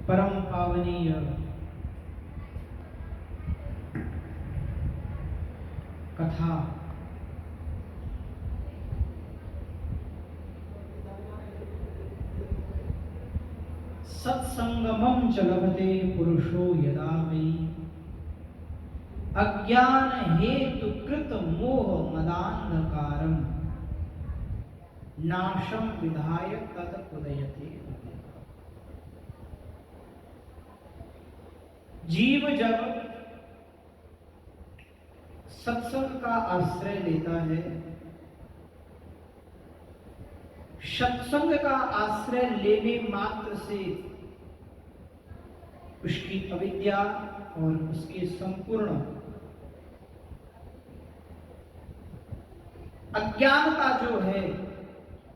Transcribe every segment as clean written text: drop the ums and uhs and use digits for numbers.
परम पावनीय कथा सत्संगमं च लभते पुरुषो यदा वै अज्ञान हेतु कृत मोह मदांधकारम नाशम विधाय तद उदयते। जीव जब सत्संग का आश्रय लेता है, सत्संग का आश्रय लेने मात्र से उसकी अविद्या और उसके संपूर्ण अज्ञानता जो है,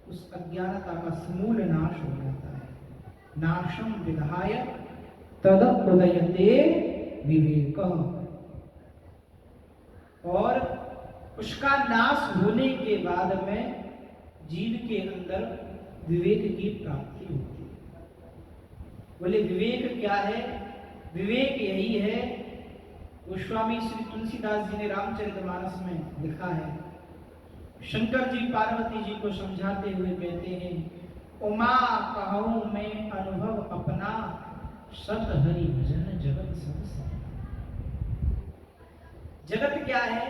उस अज्ञानता का समूल नाश हो जाता है। नाशम विधाय तद उदयते विवेक। और उसका नाश होने के बाद में जीव के अंदर विवेक की प्राप्ति होती है। बोले विवेक क्या है? विवेक यही है, गोस्वामी श्री तुलसीदास जी ने रामचरितमानस में लिखा है। शंकर जी पार्वती जी को समझाते हुए कहते हैं, उमा कहूं मैं अनुभव अपना, सत हरि भजन जगत सब सपना। जगत क्या है?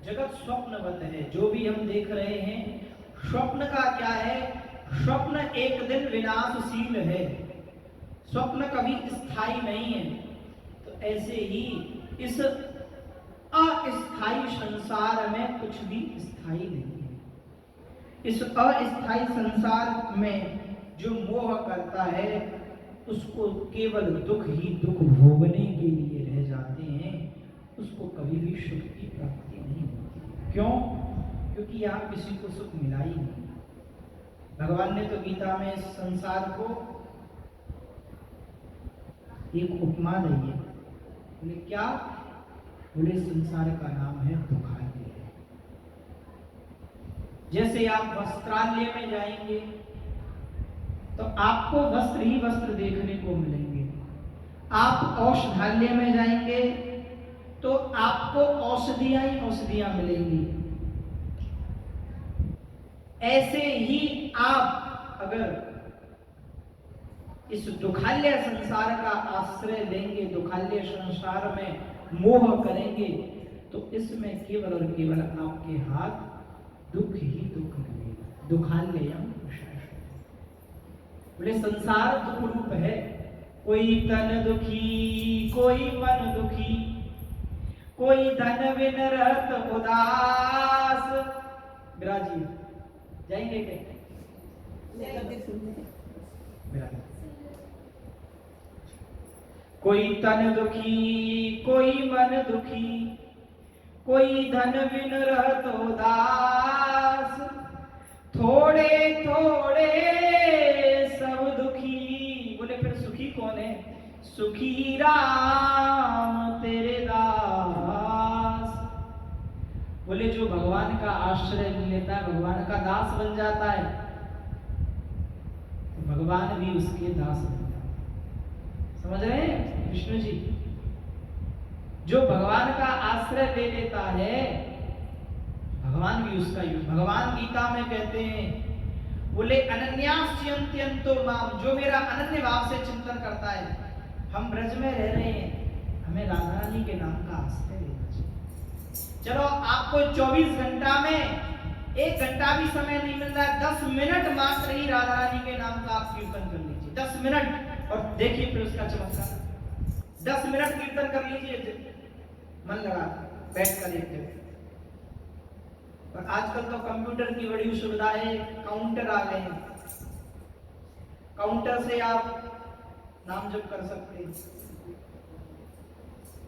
जगत स्वप्नवत है। जो भी हम देख रहे हैं, स्वप्न का क्या है? स्वप्न एक दिन विनाशशील है, स्वप्न कभी स्थायी नहीं है। तो ऐसे ही इस अस्थायी संसार में कुछ भी स्थायी नहीं है। इस अस्थायी संसार में जो मोह करता है, उसको केवल दुख ही दुख भोगने के लिए रह जाते हैं, उसको कभी भी सुख की प्राप्ति नहीं होती। क्यों? क्योंकि यहाँ किसी को सुख मिला ही नहीं। भगवान ने तो गीता में इस संसार को एक उपमा दी है। बोले क्या? बोले संसार का नाम है दुखालय। जैसे आप वस्त्रालय में जाएंगे तो आपको वस्त्र ही वस्त्र देखने को मिलेंगे। आप औषधालय में जाएंगे तो आपको औषधियां ही औषधियां मिलेंगी। ऐसे ही आप अगर इस दुखालय संसार का आश्रय लेंगे, दुखालय संसार में मोह करेंगे, तो इसमें केवल और केवल आपके हाथ दुख ही दुख लगेगा। दुखालयम बोले संसार दुख रूप है। कोई तन दुखी, कोई मन दुखी, कोई धन बिन रहत उदास। विराजी जाएंगे क्या? कोई तन दुखी, कोई मन दुखी, कोई धन बिन रहत उदास, थोड़े थोड़े सब दुखी। बोले फिर सुखी कौन है? सुखी राम तेरे दास। बोले जो भगवान का आश्रय लेता है, भगवान का दास बन जाता है, तो भगवान भी उसके दास बन जाता है। समझ रहे हैं विष्णु जी? जो भगवान का आश्रय ले लेता है, भगवान भी उसका युग। भगवान गीता में कहते हैं, बोले अनन्यास्यन्त्यन्तो माम, जो मेरा अनन्य भाव से चिंतन करता है। हम ब्रज में रह रहे हैं, हमें राधा रानी के नाम का आश्रय लेना चाहिए। चलो आपको 24 घंटा में 1 घंटा भी समय नहीं मिल रहा है, 10 मिनट मात्र ही राधा रानी के नाम का आप कीर्तन कर लीजिए। 10 मिनट, और देखिए फिर उसका चमत्कार। 10 मिनट कीर्तन कर लीजिए मन लगा बैठ कर एक जगह। और आजकल तो कंप्यूटर की बड़ी सुविधा है, काउंटर आ गए हैं, काउंटर से आप नाम जप कर सकते हैं।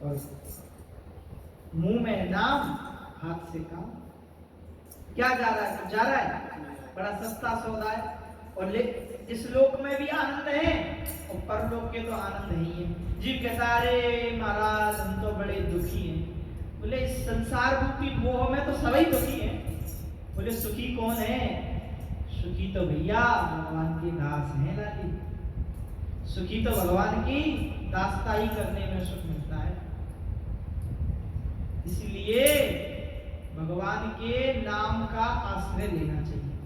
और मुंह में नाम, हाथ से काम। क्या जा रहा है? जा रहा है, बड़ा सस्ता सौदा है। और इस लोक में भी आनंद है और परलोक के तो आनंद ही है। जीव कहता अरे महाराज हम तो बड़े दुखी हैं। बोले इस संसार रूपी मोह में तो सभी दुखी हैं। बोले सुखी कौन है? सुखी तो भैया भगवान के दास हैं लाली। सुखी तो भगवान की दासताई करने में सुख मिलता है। इसलिए भगवान के नाम का आश्रय लेना चाहिए,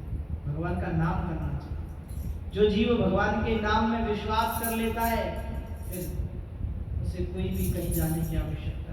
भगवान का नाम करना चाहिए। जो जीव भगवान के नाम में विश्वास कर लेता है, फिर उसे कोई भी कहीं जाने की आवश्यकता